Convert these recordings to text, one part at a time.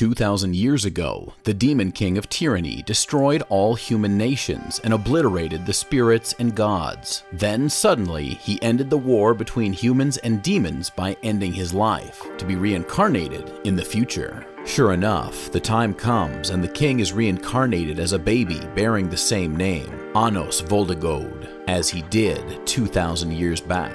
2,000 years ago, the Demon King of Tyranny destroyed all human nations and obliterated the spirits and gods. Then suddenly, he ended the war between humans and demons by ending his life, to be reincarnated in the future. Sure enough, the time comes and the king is reincarnated as a baby bearing the same name, Anos Voldegode, as he did 2,000 years back.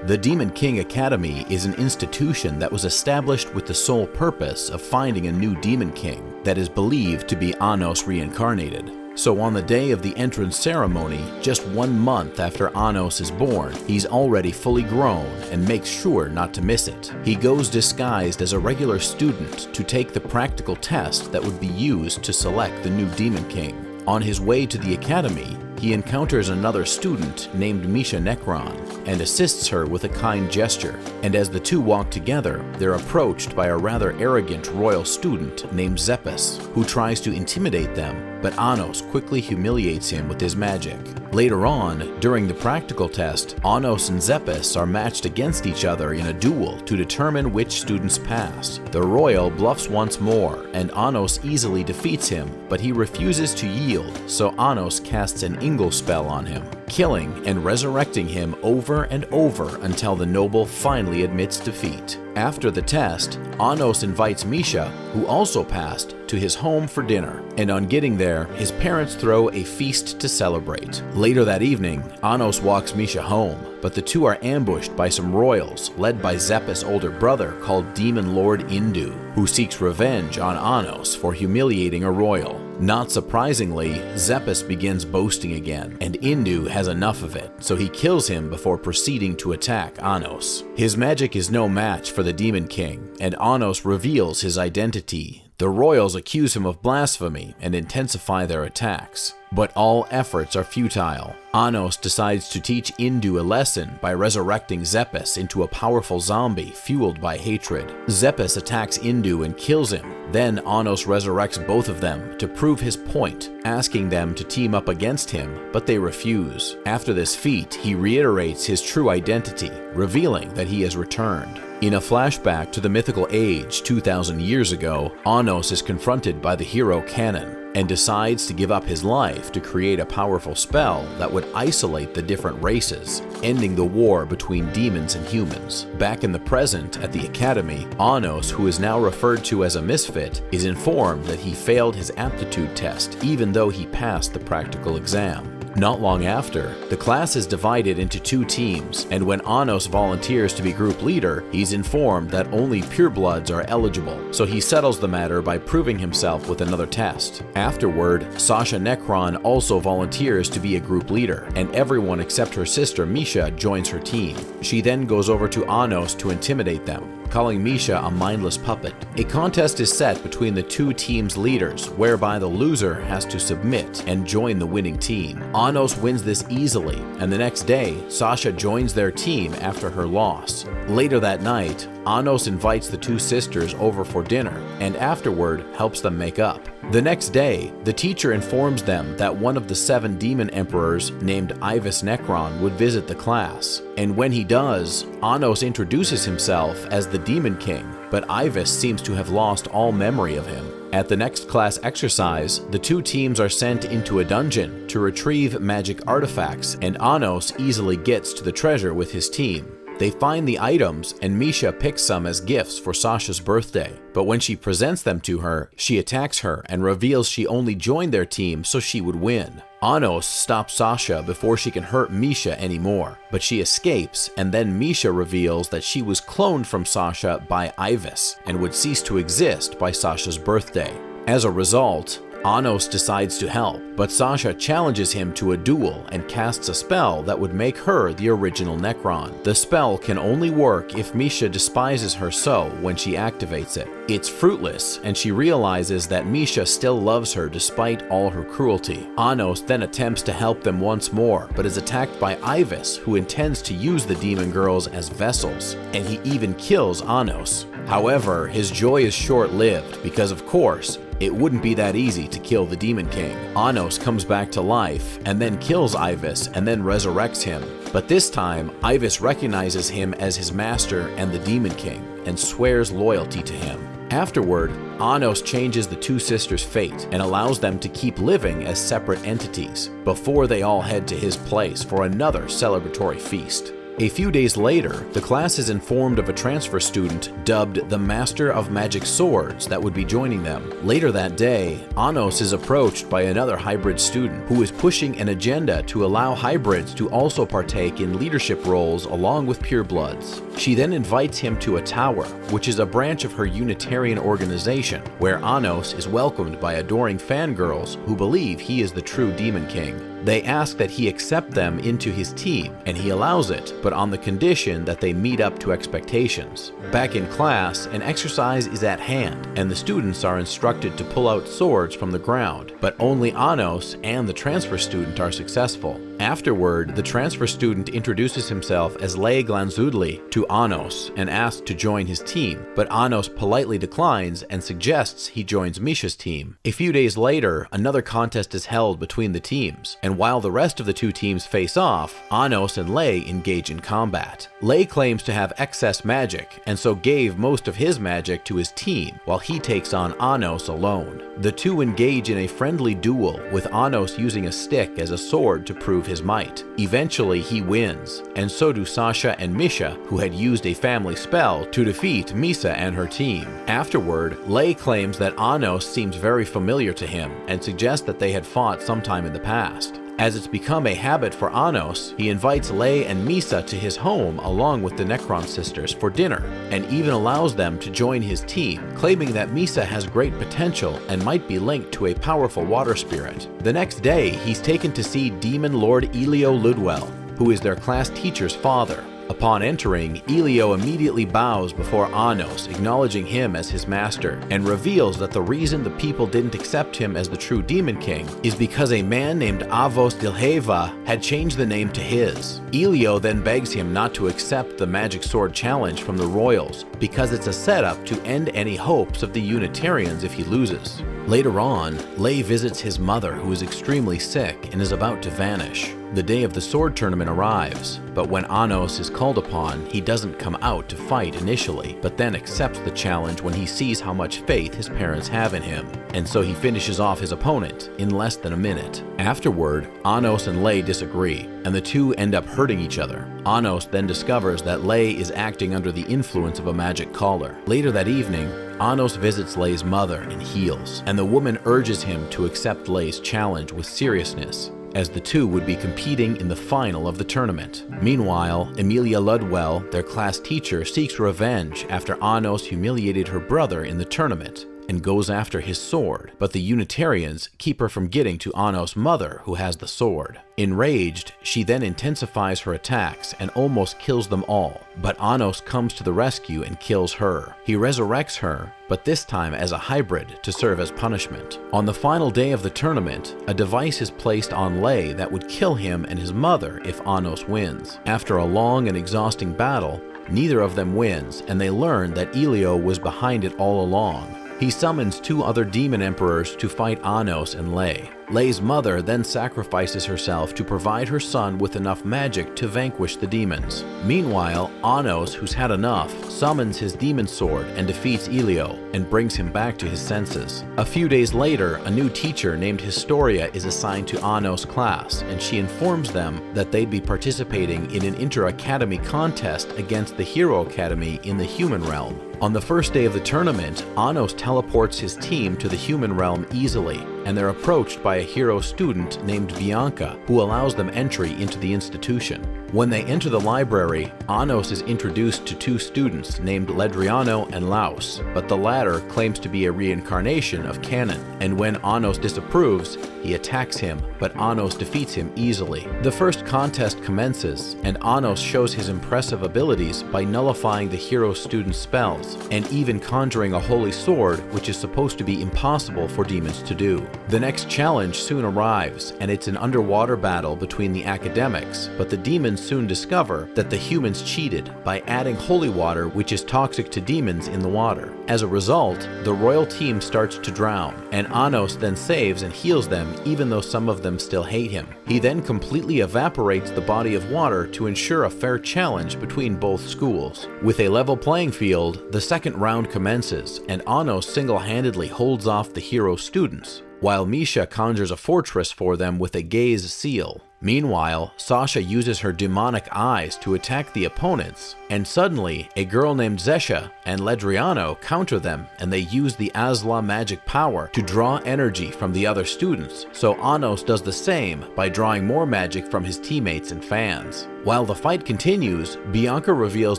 The Demon King Academy is an institution that was established with the sole purpose of finding a new Demon King that is believed to be Anos reincarnated. So on the day of the entrance ceremony, just 1 month after Anos is born, he's already fully grown and makes sure not to miss it. He goes disguised as a regular student to take the practical test that would be used to select the new Demon King. On his way to the academy, he encounters another student named Misha Necron and assists her with a kind gesture. And as the two walk together, they're approached by a rather arrogant royal student named Zeppes, who tries to intimidate them, but Anos quickly humiliates him with his magic. Later on, during the practical test, Anos and Zeppes are matched against each other in a duel to determine which students pass. The royal bluffs once more, and Anos easily defeats him, but he refuses to yield, so Anos casts an Ingle spell on him, killing and resurrecting him over and over until the noble finally admits defeat. After the test, Anos invites Misha, who also passed, to his home for dinner, and on getting there, his parents throw a feast to celebrate. Later that evening, Anos walks Misha home, but the two are ambushed by some royals led by Zeppes' older brother called Demon Lord Indu, who seeks revenge on Anos for humiliating a royal. Not surprisingly, Zeppes begins boasting again, and Indu has enough of it, so he kills him before proceeding to attack Anos. His magic is no match for the Demon King, and Anos reveals his identity. The royals accuse him of blasphemy and intensify their attacks. But all efforts are futile. Anos decides to teach Indu a lesson by resurrecting Zeppes into a powerful zombie fueled by hatred. Zeppes attacks Indu and kills him. Then Anos resurrects both of them to prove his point, asking them to team up against him, but they refuse. After this feat, he reiterates his true identity, revealing that he has returned. In a flashback to the mythical age 2,000 years ago, Anos is confronted by the hero Canon and decides to give up his life to create a powerful spell that would isolate the different races, ending the war between demons and humans. Back in the present at the academy, Anos, who is now referred to as a misfit, is informed that he failed his aptitude test even though he passed the practical exam. Not long after, the class is divided into 2 teams, and when Anos volunteers to be group leader, he's informed that only purebloods are eligible, so he settles the matter by proving himself with another test. Afterward, Sasha Necron also volunteers to be a group leader, and everyone except her sister Misha joins her team. She then goes over to Anos to intimidate them, calling Misha a mindless puppet. A contest is set between the 2 teams' leaders, whereby the loser has to submit and join the winning team. Anos wins this easily, and the next day, Sasha joins their team after her loss. Later that night, Anos invites the 2 sisters over for dinner, and afterward helps them make up. The next day, the teacher informs them that one of the 7 demon emperors, named Ivis Necron, would visit the class. And when he does, Anos introduces himself as the Demon King, but Ivis seems to have lost all memory of him. At the next class exercise, the 2 teams are sent into a dungeon to retrieve magic artifacts, and Anos easily gets to the treasure with his team. They find the items, and Misha picks some as gifts for Sasha's birthday. But when she presents them to her, she attacks her and reveals she only joined their team so she would win. Anos stops Sasha before she can hurt Misha anymore, but she escapes, and then Misha reveals that she was cloned from Sasha by Ivis and would cease to exist by Sasha's birthday. As a result, Anos decides to help, but Sasha challenges him to a duel and casts a spell that would make her the original Necron. The spell can only work if Misha despises her so when she activates it. It's fruitless, and she realizes that Misha still loves her despite all her cruelty. Anos then attempts to help them once more, but is attacked by Ivis, who intends to use the demon girls as vessels, and he even kills Anos. However, his joy is short-lived because, of course, it wouldn't be that easy to kill the Demon King. Anos comes back to life and then kills Ivis and then resurrects him. But this time, Ivis recognizes him as his master and the Demon King and swears loyalty to him. Afterward, Anos changes the two sisters' fate and allows them to keep living as separate entities before they all head to his place for another celebratory feast. A few days later, the class is informed of a transfer student dubbed the Master of Magic Swords that would be joining them. Later that day, Anos is approached by another hybrid student who is pushing an agenda to allow hybrids to also partake in leadership roles along with purebloods. She then invites him to a tower, which is a branch of her Unitarian organization, where Anos is welcomed by adoring fangirls who believe he is the true Demon King. They ask that he accept them into his team, and he allows it, but on the condition that they meet up to expectations. Back in class, an exercise is at hand, and the students are instructed to pull out swords from the ground, but only Anos and the transfer student are successful. Afterward, the transfer student introduces himself as Lei Glanzudli to Anos and asks to join his team, but Anos politely declines and suggests he joins Misha's team. A few days later, another contest is held between the teams, and while the rest of the two teams face off, Anos and Lei engage in combat. Lei claims to have excess magic, and so gave most of his magic to his team, while he takes on Anos alone. The two engage in a friendly duel, with Anos using a stick as a sword to prove his might. Eventually, he wins, and so do Sasha and Misha, who had used a family spell to defeat Misa and her team. Afterward, Lei claims that Anos seems very familiar to him, and suggests that they had fought sometime in the past. As it's become a habit for Anos, he invites Lei and Misa to his home along with the Necron sisters for dinner, and even allows them to join his team, claiming that Misa has great potential and might be linked to a powerful water spirit. The next day, he's taken to see Demon Lord Elio Ludwell, who is their class teacher's father. Upon entering, Elio immediately bows before Anos, acknowledging him as his master, and reveals that the reason the people didn't accept him as the true Demon King is because a man named Avos Dilheva had changed the name to his. Elio then begs him not to accept the Magic Sword Challenge from the Royals, because it's a setup to end any hopes of the Unitarians if he loses. Later on, Lei visits his mother, who is extremely sick and is about to vanish. The day of the sword tournament arrives, but when Anos is called upon, he doesn't come out to fight initially, but then accepts the challenge when he sees how much faith his parents have in him, and so he finishes off his opponent in less than a minute. Afterward, Anos and Lei disagree, and the two end up hurting each other. Anos then discovers that Lei is acting under the influence of a magic collar. Later that evening, Anos visits Lei's mother and heals, and the woman urges him to accept Lei's challenge with seriousness, as the two would be competing in the final of the tournament. Meanwhile, Emilia Ludwell, their class teacher, seeks revenge after Anos humiliated her brother in the tournament and goes after his sword, but the Unitarians keep her from getting to Anos' mother, who has the sword. Enraged, she then intensifies her attacks and almost kills them all, but Anos comes to the rescue and kills her. He resurrects her, but this time as a hybrid to serve as punishment. On the final day of the tournament, a device is placed on Lei that would kill him and his mother if Anos wins. After a long and exhausting battle, neither of them wins, and they learn that Elio was behind it all along. He summons two other demon emperors to fight Anos and Lei. Lei's mother then sacrifices herself to provide her son with enough magic to vanquish the demons. Meanwhile, Anos, who's had enough, summons his demon sword and defeats Elio and brings him back to his senses. A few days later, a new teacher named Historia is assigned to Anos' class, and she informs them that they'd be participating in an inter-academy contest against the Hero Academy in the human realm. On the first day of the tournament, Anos teleports his team to the human realm easily, and they're approached by a hero student named Bianca, who allows them entry into the institution. When they enter the library, Anos is introduced to two students named Ledriano and Laus, but the latter claims to be a reincarnation of Canon, and when Anos disapproves, he attacks him, but Anos defeats him easily. The first contest commences, and Anos shows his impressive abilities by nullifying the hero student's spells, and even conjuring a holy sword, which is supposed to be impossible for demons to do. The next challenge soon arrives, and it's an underwater battle between the academics, but the demons soon discover that the humans cheated by adding holy water, which is toxic to demons, in the water. As a result, the royal team starts to drown, and Anos then saves and heals them even though some of them still hate him. He then completely evaporates the body of water to ensure a fair challenge between both schools. With a level playing field, the second round commences, and Anos single-handedly holds off the hero students, while Misha conjures a fortress for them with a gaze seal. Meanwhile, Sasha uses her demonic eyes to attack the opponents, and suddenly, a girl named Zesha and Ledriano counter them, and they use the Asla magic power to draw energy from the other students, so Anos does the same by drawing more magic from his teammates and fans. While the fight continues, Bianca reveals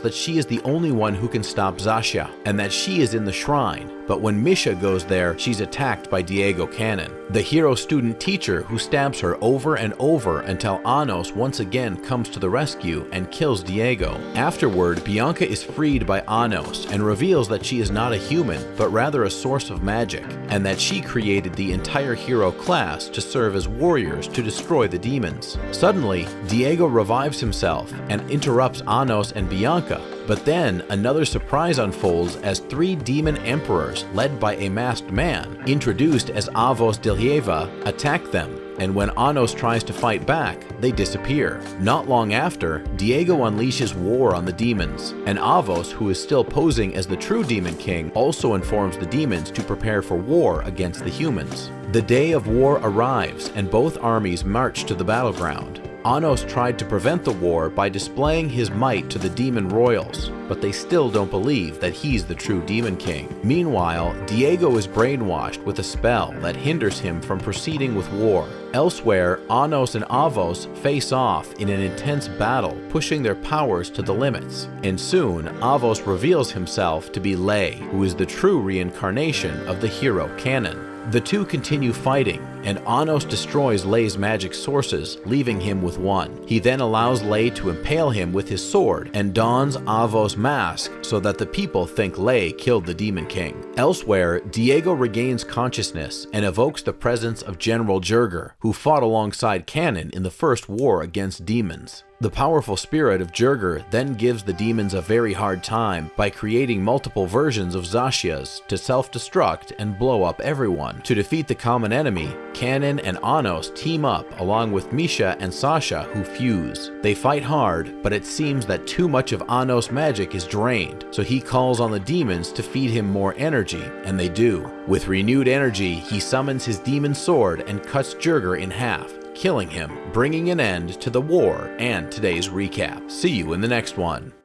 that she is the only one who can stop Zasha, and that she is in the shrine, but when Misha goes there, she's attacked by Diego Cannon, the hero student teacher who stabs her over and over until Anos once again comes to the rescue and kills Diego. Afterward, Bianca is freed by Anos and reveals that she is not a human, but rather a source of magic, and that she created the entire hero class to serve as warriors to destroy the demons. Suddenly, Diego revives himself and interrupts Anos and Bianca, but then another surprise unfolds as 3 demon emperors, led by a masked man, introduced as Avos Diljeva, attack them, and when Anos tries to fight back, they disappear. Not long after, Diego unleashes war on the demons, and Avos, who is still posing as the true Demon King, also informs the demons to prepare for war against the humans. The day of war arrives, and both armies march to the battleground. Anos tried to prevent the war by displaying his might to the demon royals, but they still don't believe that he's the true Demon King. Meanwhile, Diego is brainwashed with a spell that hinders him from proceeding with war. Elsewhere, Anos and Avos face off in an intense battle, pushing their powers to the limits. And soon, Avos reveals himself to be Lei, who is the true reincarnation of the hero Cannon. The two continue fighting, and Anos destroys Lei's magic sources, leaving him with one. He then allows Lei to impale him with his sword and dons Avos' mask so that the people think Lei killed the Demon King. Elsewhere, Diego regains consciousness and evokes the presence of General Jurger, who fought alongside Cannon in the first war against demons. The powerful spirit of Jurger then gives the demons a very hard time by creating multiple versions of Zashias to self-destruct and blow up everyone. To defeat the common enemy, Cannon and Anos team up along with Misha and Sasha, who fuse. They fight hard, but it seems that too much of Anos' magic is drained, so he calls on the demons to feed him more energy, and they do. With renewed energy, he summons his demon sword and cuts Jurger in half, killing him, bringing an end to the war and today's recap. See you in the next one.